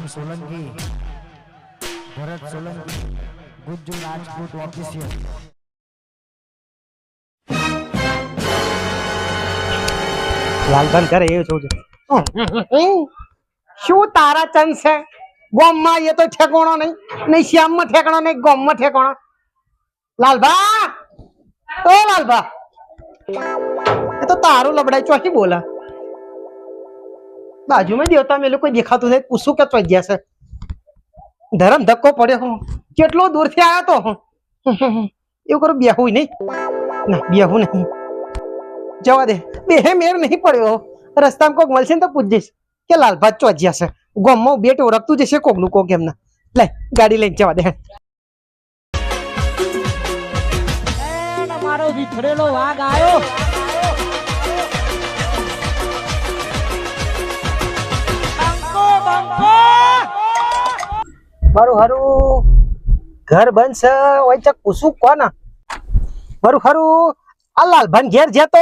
Solanki, Bharat Solanki, Gujju Rajput official. લાલભાન કરે એવું છું શું તારા ચંદ છે ગોમમાં એ તો ઠેકોણો નહીં શ્યામમાં ઠેકાણો નહીં ગોમમાં ઠેકાણો. લાલભા ઓ લાલભા એ તો તારું લબડાઈ ચોથી બોલા બાજુમાં દેવતા મેલું કોઈ દેખાતું નહીં પૂછું કે ચોઈ ગયા છે. ધરમ ધક્કો પડ્યો હું કેટલો દૂરથી આવ્યો તો એવું કરું બેહું નહીં ના બેહું નહીં જવા દે બે મેર નહીં પડ્યો. રસ્તામાં કોક મળશે ને તો પૂછજીશ કે લાલભાત ચોજ્યા છે ગોમમાં બેટ ઓળખતું જશે કોકનું કોક એમના. લે ગાડી લઈને જવા દે. મારો વિખરેલો વાઘ આવ્યો. મારું હારું ઘર બંધ છે હોય ચક પૂછું કોને મારું હારું આ લાલભાન ઘેર જતો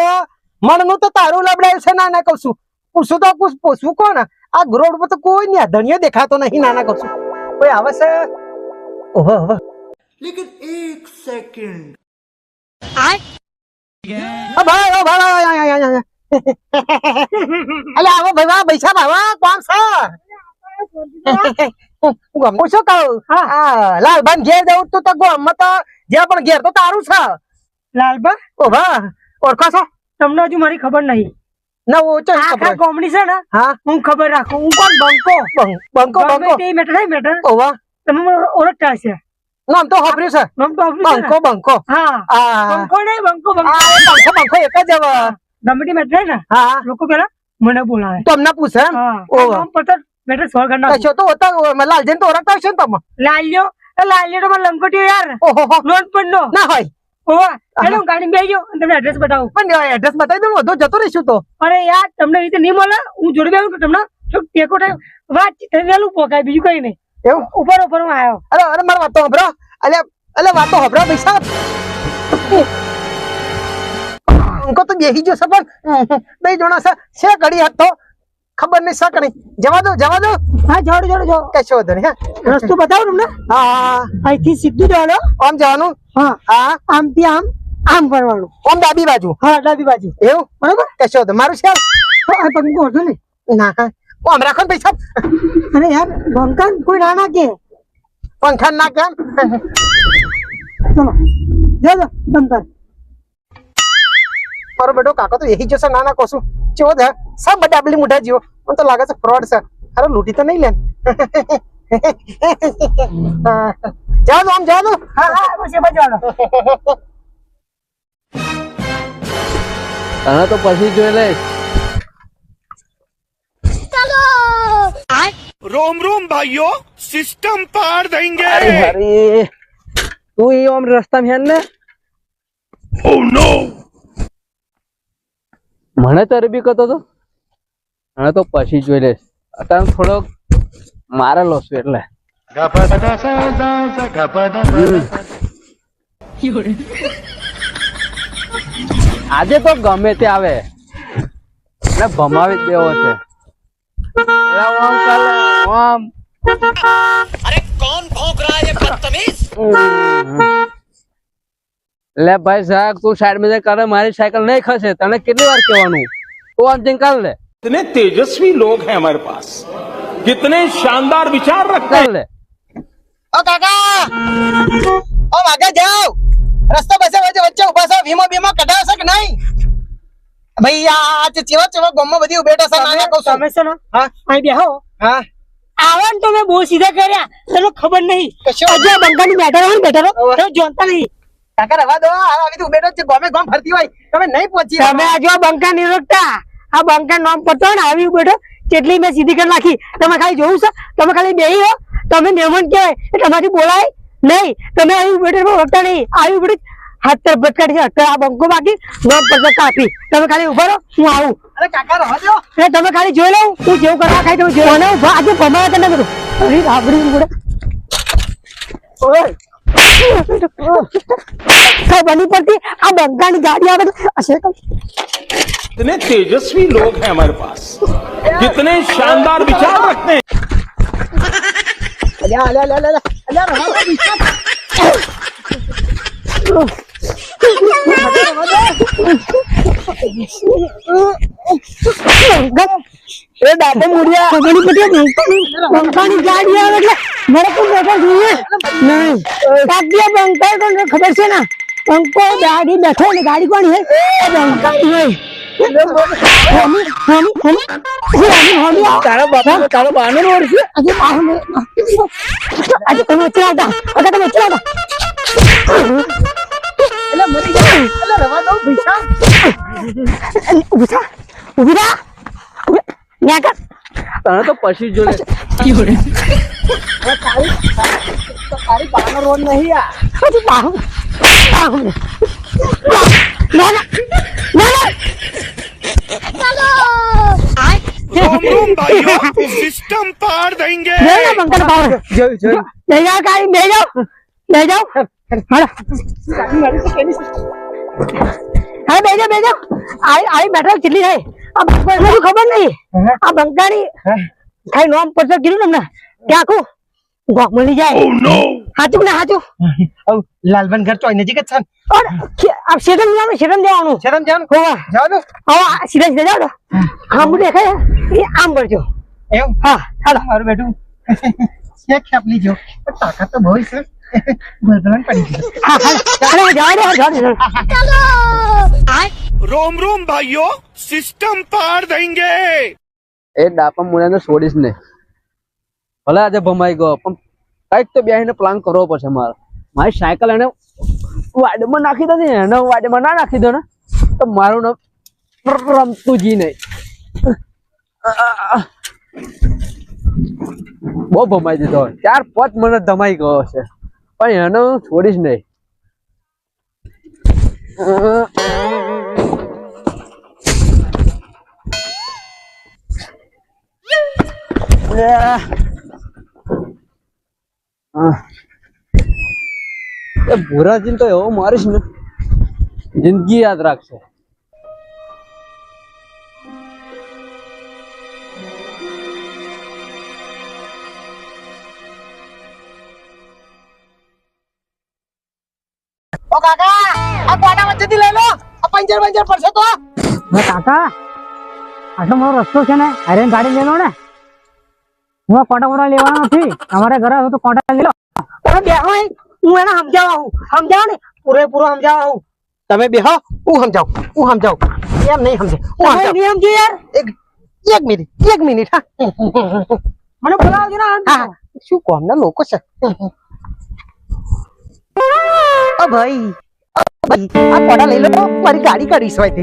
મણનું તો તારું લબડાયું છે નાના કહું છું પૂછું તો પૂછવું કોને આ રોડ પર તો કોઈ નહીં ધણિયો દેખાતો નહીં નાના કહું છું કોઈ આવે છે. ઓહો ઓહો लेकिन एक सेकंड ભાઈ ઓ ભાઈ અલે આવો ભાઈ પૈસા ભાવા કોણ છે હું શું કહું લાલભાન ઘેર જવું તું તો ગોમમાં તો જ્યાં પણ ઘેર તો તારું છે. લાલબા ઓ વાહ ઓળખો છો તમને હજુ મારી ખબર નહીં ના ઓછો આખા કોમડી છે ને હા હું ખબર રાખું હું કોણ બંકો બંકો બંકો તે મેટર નહીં મેટર ઓ વાહ તમે મને ઓળખતા હશે નામ તો હોભર્યું છે નામ તો આપણું છે ને? બંકો બંકો હા આ બંકો નહીં બંકો બંકો આ બંકો બંકો એક જ હવે ગમે મેટર ને હા લોકો પેલા મને બોલાવે તમને પૂછે એમ હા ઓ નામ પતા મેટર સોલ્વ કરના કશો તો હોતા લાલજન તો ઓળખતા હશો ને તમે લાલ્યો તો મને લંકોટીઓ યાર ઓહો લોન પણ નો ના હોય ઓવા હેલો ગાડી બેહી ગયો અને તમને એડ્રેસ બતાવું પણ એડ્રેસ બતાવી દઉં વધુ જતો રહીશું તો. અરે યાર તમને રીતે નહીં મળે હું જોડે બેહું તો તમને જો ટેકો થાય વાત વેલું પોકાય બીજું કઈ નહીં એવું ઉપર ઉપર હું આવ્યો અરે અરે મારી વાતો હભરો અલે અલે વાતો હભરો પૈસા અંકો તો બેહી ગયો છે પણ બે જણા છે ઘડી હાથ તો ખબર નહીં શક નહીં જવા દો હા જોડો કશો વાંધો નહીં હા રસ્તો બતાવો તમને હા અહીંથી સીધું જવાનો આમ જવાનું હા હા આમથી આમ ફરવાનું આમ ડાબી બાજુ હા ડાબી બાજુ એવું બરાબર કશો વાંધો મારું છે આ પગનું ઓળખો ને ના હા આમ રાખો ને પૈસા અરે યાર બંકાન કોઈ ના કે પંખા ના કેમ ચલો જો બંકાન મારો બેટો કાકો તો એહી જશે નાના કોશું ચેવો દે સબ ડાબલી મુઠા જીવો મને તો લાગે છે ફ્રોડ છે અરે લૂટી તો નહીં લે જાઓ આમ જાઓ હા બસ એ બજવાનો તને તો પછી જોઈ લઈશ. रोम रोम भाइयों सिस्टम पार देंगे અરે હરી તું એ આમ રસ્તામાં હેન ને oh no મને તો અરબી કહેતો હતો મને તો પછી જોઈ લઈશ અત્યારે થોડોક મારેલો છું એટલે આજે તો ગમે તે આવે ને ભમાવી જ દેવો છે. अरे कौन भौंक रहा है ये बदतमीज લે ભાઈ સાહેબ તું સાઈડ માં કરે મારી સાયકલ નહીં ખસે તને કેટલી વાર કહેવાનું તું આમ જઈને કર લે कितने तेजस्वी लोग हैं हमारे पास कितने शानदार विचार रखते કર हैं લે ઓ કાકા ઓ વાગે જાઓ રસ્તો બસે વચ્ચે ઉભા છો વીમો બીમો કઢાવ છે કે નહીં ભાઈ આ ચેવા ગોમમાં બધી ઉભેટો છે નાના કહું છું તમે છે ને હા અહીં બેહો હા આવન તો મેં બહુ સીધા કર્યા તને ખબર નહીં કશો હજુ આ બંકાની બેઠા હોય ને બેઠા તમે જોતા નહીં કાકા રવા દો આવી તો ઉભેટો છે ગોમે ગોમ ફરતી હોય તમે નહીં પહોંચી તમે આજે આ બંકા નહીં રોકતા આ બંકા નામ પડતો ને આવી બેઠો કેટલી મેં સીધી કરી નાખી તમે ખાલી જોવું છે તમે ખાલી બેહી હો તમે મહેમાન કહેવાય તમારી બોલાય નહીં તમે આવી બેઠો રોકતા નહીં આવી બેઠો હાથ તરફ ભટકાડી છે આ બંકો બાકી નામ પડતો કાપી તમે ખાલી ઉભા રહો હું આવું અરે કાકા રવા દો એટલે તમે ખાલી જોઈ લઉં હું જેવું કરવા ખાઈ દઉં જેવું અને આજે ભમાયા તને બધું અરે રાબડી બોલે ઓય કઈ બની પડતી આ બંકાની ગાડી આવે તો અસર कितने तेजस्वी लोग हैं हमारे पास कितने शानदार विचार रखते हैं અલ્યા અલ્યા અલ્યા અલ્યા અલ્યા રવા દો વિશાલ. એ દાદા મુડિયા ખબરની પટિયા બંકાની ગાડી આવે એટલે મારે કોઈ બેઠા જોઈએ નહીં કાકિયા બંકા કોણ ખબર છે ને બંકો ગાડી બેઠો ને ગાડી કોણ હે એ બંકાની હોય તારા બાપા તારો બાનો રોડ છે આજે તમે ચલાવતા અગર તમે ચલાવતા એટલે મરી ગયા એટલે રવા દો વિશાલ. ઉભી રહા ન્યા કર તને તો પછી જો લે તારી બાનો રોડ નહીં આ. હજી બાહુ બાહુ ના ના ના रोम रोम भाइयों सिस्टम पार देंगे ના બંકર પાવર જોયું જોયું. લઈ જાઓ ગાડી લઈ જાઓ હાલો હા બેજો બેજો આઈ બેઠો કેટલી થાય આ બંકા મને ખબર નહીં આ બંકાની ખાઈ નોમ પર કીધું ને કે આખું ગોક મળી જાય હાચું ને હાચું હવે લાલબન ઘર ચોઈ નજીક જ છે ને. ઓર આપ શેરમ જવાનું શરમ જવાનું હોવા જવાનું હવે સીધા સીધા જાઓ આમ દેખાય એ આમ કરજો એવું હા હાલો મારું બેટું શેક ખેપલી જો પણ તાકાત તો બહુ છે બળબળન પડી ગયું. હા હાલો જવા દે रोम रोम भाइयों सिस्टम पार देंगे એ ડાપા મુળાને છોડીશ ને ભલે આજે ભમાઈ ગયો પણ કઈક તો બેહીને પ્લાન કરવો પડશે મારે મારી સાયકલ એને વાડમાં નાખી દે ને એને વાડમાં ના નાખી દો ને તો મારું નામ રમતું જી નહીં બહુ ભમાઈ દીધો 4-5 મને ધમાઈ ગયો છે પણ એને હું છોડીશ નહીં એ ભૂરાજીને તો એવો મારીશ ને જિંદગી યાદ રાખશે ઓ કાકા આ કોના વચ્ચેથી લઈ લો આ પંચર પડશે તો. કાકા આટલો મારો રસ્તો છે ને હારે ગાડી લઈ લો ને હું કોટા કોટા લેવાનો નથી તમારે ઘરે તો કોટા લઈ લો તમે બેહો હું એને સમજાવ ને પૂરેપૂરો સમજાવો હું. તમે બેહો હું સમજાવું એમ નહીં સમજે હું સમજાવું. નહીં સમજી યાર એક મિનિટ હા. મને બોલાવજો ને હા શું કોમના લોકો છે. ઓ ભાઈ આ કોડા લઈ લો મારી ગાડી કાઢીશ હોય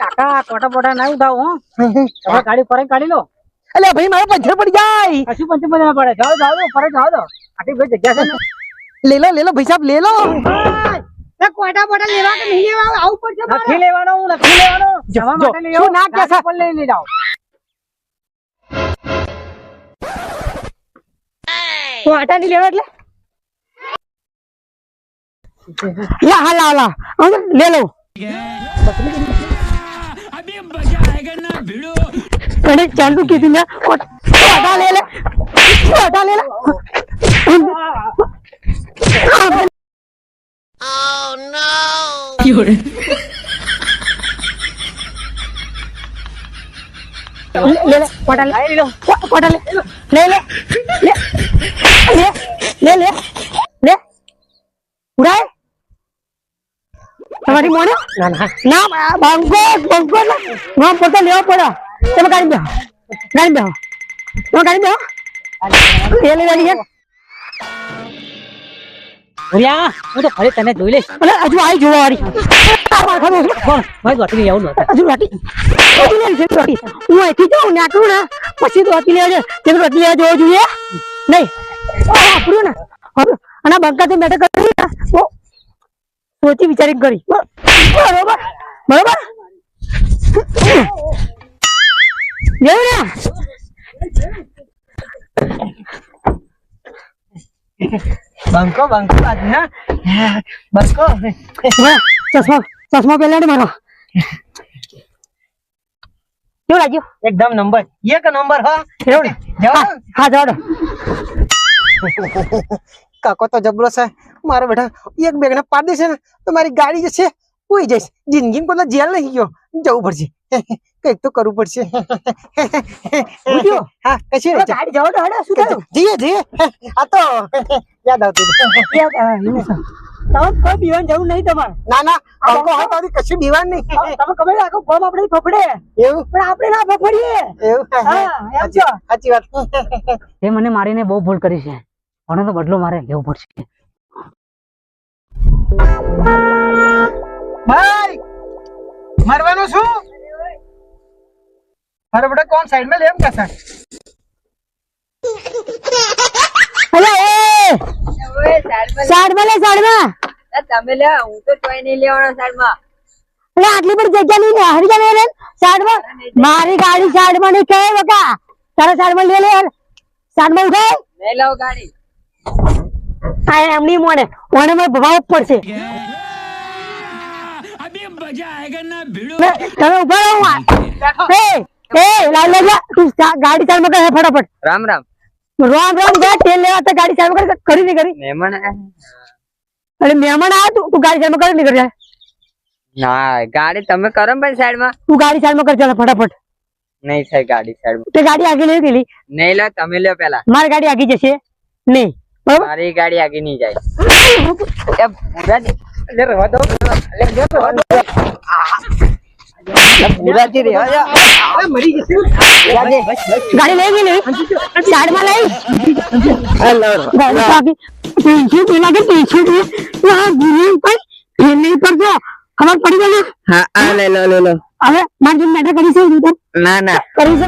કાકા કોટા બોટા ના ઉઠાવો હો તમે ગાડી પર કાઢી લો અલે ભાઈ મારો પંચર પડી જાય. કશું પંચમ ના પડે જાઓ પર જાઓ આટલી બધી જગ્યા છે ને લે લો ભાઈ સાહેબ લે લો. કોટા બોટા લેવા કે નહીં લેવા આવું પડશે નથી લેવાનો જવા માટે લઈ શું ના કે છે? પણ લઈ જાઓ કોટા નહીં લેવા એટલે લા લે લો અરે ચાલુ કીધું ને કોટા લે ઉડાય તમારી મોને ના બંકો ના પોતે લેવો પડે તમે ગાડી બેહો લે ગાડી છે ભૂરિયા હું તો ફરી તને જોઈ લઈશ. અરે હજુ આવી જોવા વાળી મારી દોતી આવું નહોતું. હજુ રાતી હું અહીંથી જાઉં નાખું ને પછી દોતી લેવા જાય તે દોતી લેવા જોવું જોઈએ નહીં આપણું ને અને બંકાથી બેઠક કરી ને સોચી વિચારી કરી બરોબર જોયું ને બંકો આજ ના બંકો ચશ્મા પહેલા મારો કેવું લાગ્યું? એકદમ નંબર 1 નંબર હા એવું ને? જાઓ હા જાડો. કાકો તો જબરો છે મારો બેટા એક બેગ ને પાડી દેશે ને તો મારી ગાડી જે છે કોઈ જઈશ જિંદગી કોઈ જેલ નહીં ગયો જવું પડશે કઈક તો કરવું પડશે ઉઠ્યો? હા કશું નહીં ગાડી જાડો હડે શું થયું? જઈએ આ તો યાદ આવતું હતું. તમે કોઈ પીવાની જરૂર નહીં તમારે. ના ના અંકો હોય તો હજી કશું દીવાન નહીં તમે ખબર આખો ગોમ આપણે ફફડે એવું પણ આપણે ના ફફડીએ. એવું હા, એમ છો. સાચી વાત તે મને મારીને બહુ ભૂલ કરી છે મને તો બદલો મારે લેવો પડશે ભાઈ મરવાનું શું મારો બેટા કોણ સાઈડ માં લેમ કેસા અલે એ સાઈડમાં લે સાઈડમાં. તમે લે હું તો ચોઈ નહીં લેવાનો સાઈડમાં. અલે આટલી બધી જગ્યા નહીં લે હરી જા લે સાઈડમાં. મારી ગાડી સાઈડમાં નહીં કહે બકા તારે સાઈડમાં લે યાર સાઈડમાં ઉઠાય. નહીં લાવ ગાડી. આ એમની મોને મને ભાવ પડશે. તમે ઉભા રહો. એ લાલ લે તું ગાડી સાઈડમાં કર ફટાફટ. રામ રામ. રામ રામ જા તેલ લેવા તો ગાડી સાઈડમાં કરી નહીં કરી. મહેમાન અરે મહેમાન આ તું ગાડી સાઈડમાં કરી નહીં કરી. ના ગાડી તમે કરો ને પણ સાઈડમાં. તું ગાડી સાઈડમાં કર ચાલ ફટાફટ. નહીં થાય ગાડી સાઈડમાં. તે ગાડી આગળ નહીં ગયેલી. નહીં લો તમે લ્યો પેલા. મારી ગાડી આગી જશે નહીં બરોબર. મારી ગાડી આગી નહીં જાય. એ ભૂરાજી લે રહેવા દો. લે રહેવા દો. ભૂરાજી રહેવા દો. મરી જશે ગાડી લઈ ગઈ સાઈડમાં લઈ ગાડી આગી પીછે પેલા કે પીછે આ ગુરુ પર ફેરને પર જો ખબર પડી ગઈ. હા આ લે લો લે લો. હવે મારી મેટર કરી છે ઉધર ના ના કરી છે.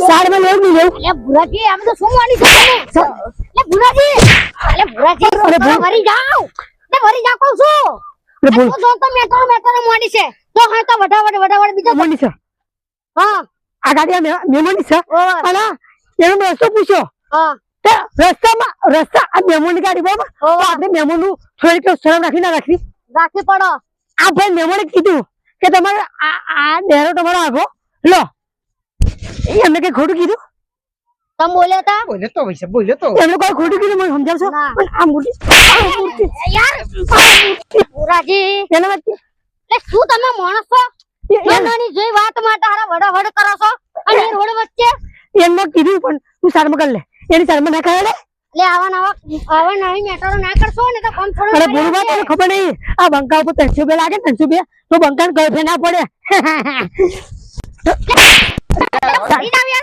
સાઈડમાં લેવું નહીં લેવું. એટલે ભુરાજી આમ તો શું માંડી છે તમે એટલે ભુરાજી અરે ભરી જાઓ એટલે ભરી જાઓ કહું છું અરે બોલ તો જો તો મેટરો માંડી છે તો હા તો વડાવડ બીજો મહેમાન છે હા આ ગાડી મહેમાન છે ઓય, અને એનો રસ્તો પૂછ્યો હા તે રસ્તા આ મહેમાનની ગાડી બરાબર તો આપણે મહેમાનનું થોડીક શરમ રાખી ના રાખી. રાખી પડો આ ભાઈ મહેમાને કીધું કે તમારે આ ડેરો તમારો આગો લો એમને કઈ ખોટું કીધું? તમે બોલ્યા તા બોલ્યો તો એમને કોઈ ખોટું કીધું મને સમજાવશો? ના. પણ આ મૂર્તિ યાર ભુરાજી એના વચ્ચે એટલે શું તમે માણસ છો નાની જેવી વાત માટે હારા વડાવડ કરો છો અને એ રોડ વચ્ચે એમને કીધું પણ તું સારમાં કરી લે એની સારમાં ના કરે. એટલે આવા નવી મેટરો ના કરશો ને તો કોમ થોડું અરે બોલવા તને ખબર નહીં આ બંકા ઉપર 300 રૂપિયા લાગે 300 રૂપિયા તો બંકાને ગળફે ના પડે.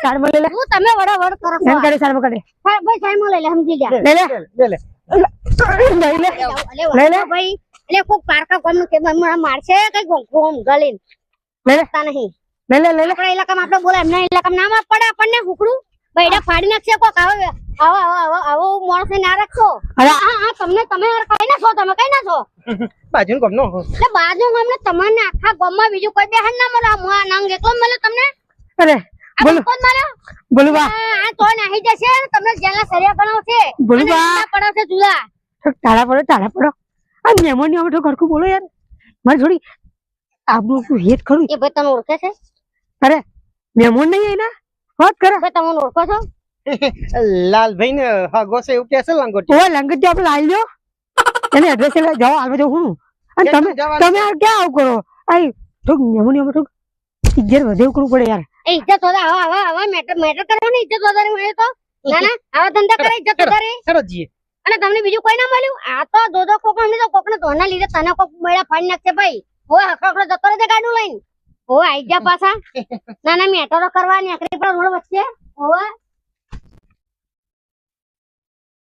સારમાં લઈ લે શું તમે વડાવડ કરો છો એમ કરે સારમાં કરે ભાઈ સાઈડમાં લઈ લે સમજી ગયા લઈ લે લે લઈ લે લઈ લે ભાઈ એટલે કોક પારકા કોમ કે મારશે કઈ ગોમ ગલીન લઈ લે તા નહીં લઈ લે લઈ લે આપણા ઇલાકામાં આપણે બોલે એમના ઇલાકામાં નામ પડે આપણને હુકડું બૈડા ફાડી નાખશે કોક આવો માણસ ના રાખશો અરે હા તમને તમે કઈ ના છો તમે કઈ ના છો બાજુ ગમનો એટલે બાજુ ગામને તમને આખા ગામમાં બીજું કોઈ બેહન ના મળે આ નાંગ એકલો મળે તમને અરે આ બોલો કોણ મળે બોલું બા આ તો નાહી જશે ને તમને જેલા સરિયા બનાવશે બોલું અને બા જુદા પડાવશે જુદા તારા પડો આ મહેમાન ની તો ઘરકું બોલો યાર મારે થોડી આપણું શું હેત ખરું. એ ભાઈ તમે ઓળખે છે અરે મહેમાન નહીં એના વાત કરે ભાઈ તમે ઓળખો છો લાલભાઈ ને હગો છે એવું કે છે લંગોટી ઓ લંગટ આપણે લાવી લ્યો એને એડ્રેસ જાઓ હાલવા જાઉં હું અને તમે તમે આ ક્યાં આવું કરો આ થોડુંક મહેમાન ની થોડુંક ઇજ્જત વધે એવું કરવું પડે યાર. એ ઇજ્જત વધારે આવા મેટર કરવાની ઇજ્જત વધારે મળે તો ના ના આવા ધંધા કરે ઇજ્જત વધારે સરસ જીએ અને તમને બીજું કોઈ ના મળ્યું આ તો દોદો કોક અમને તો કોકને ધોના લીધે તને કોક બેડા ફાડી નાખશે ભાઈ ઓય હકડો જતો રહે ગાડું લઈને ઓય આઈ જા પાછા ના ના મેટરો કરવા નીકળી પર રોડ વચ્ચે ઓય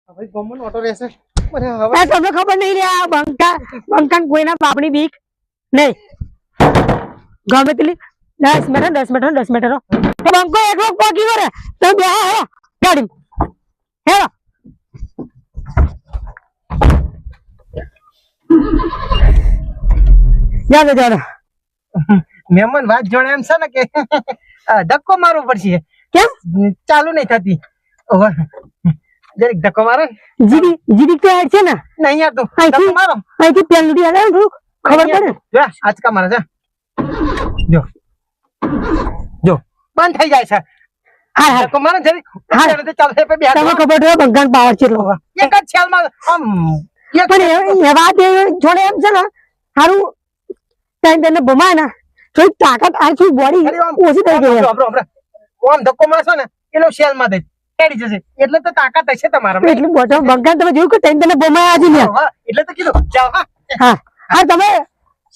હવે ગમન ઓટો રહેશે મને હવે આ તમને ખબર નહીં રે આ બંકાન કોઈના બાપની બીક નહીં ગમે તેટલી 10 મીટર તો બંકો એકલો પહોંચી વરે તો બે હો ગાડી હેરો જાડો મહેમાન વાત જોડે એમ છે ને કે ધક્કો મારવો પડશે કેમ ચાલુ નહીં થતી ઓહો જરીક ધક્કો મારો જીડી જીડી તો હેડ છે ને નહીં યાર તું અહીંથી- ધક્કો મારો અહીંથી પેલુડી આવે ને થોડુંક ખબર પડે જો આચકા મારે છે જો જો બંધ થઈ જાય છે હા હા ધક્કો મારો જરીક હા. ચાલશે પછી બે તમે ખબર છે બંગાળ પાવર છે એટલો એક જ છેલમાં આમ એક પણ એ વાત એ જોડે એમ છે ને સારું ટાઈમ તેને બમાય ને થોડી તાકાત આ શું બોડી અરે આમ ઓછી થઈ ગઈ આપડો આમ ધક્કો મારશો ને એનો શેલમાં દે હેડી જશે એટલે તો તાકાત હશે તમારા એટલું બોટો બંગાળ તમે જોયું કે ટાઈમ તેને બમાય આજે ને હા, એટલે તો કીધું જાઓ હા હા હા તમે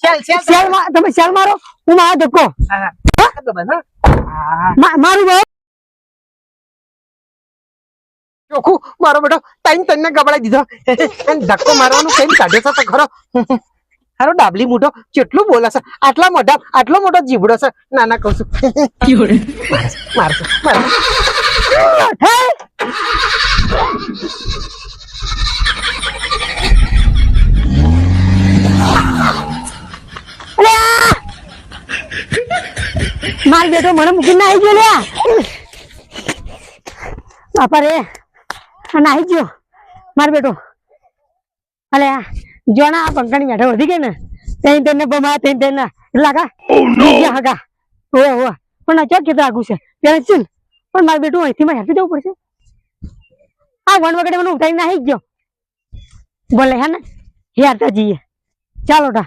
શેલ શેલ સેલ તમે સેલ મારો હું મારો ધક્કો હા હા તો બસ હા મારું ભાઈ ચોખ્ખું મારો બેટો ટાઈમ તને ગબડાઈ દીધો અને ધક્કો મારવાનું કઈ કાઢે છે તો ખરો હારો ડાબલી મોટો કેટલું બોલે છે આટલા મોટા આટલો મોટો જીવડો છે નાના કહું છું મારશે માર બેટો મને મૂકીને આવી ગયો લ્યા બાપા રે નાહી ગયો માર બેટો અલે જોના આ પંખાની બેઠા વધી ગઈ ને તેન તેને બમા તેન તેને લાગા હગા ઓય ઓય પણ આ કેટલું આગું છે ત્યારે છે ને પણ માર બેટું અહીંથી માં હેઠી જવું પડશે આ વન વગડે મને ઉઠાઈ નાહી ગયો બોલે હે ને હેરતા જઈએ ચાલો ટા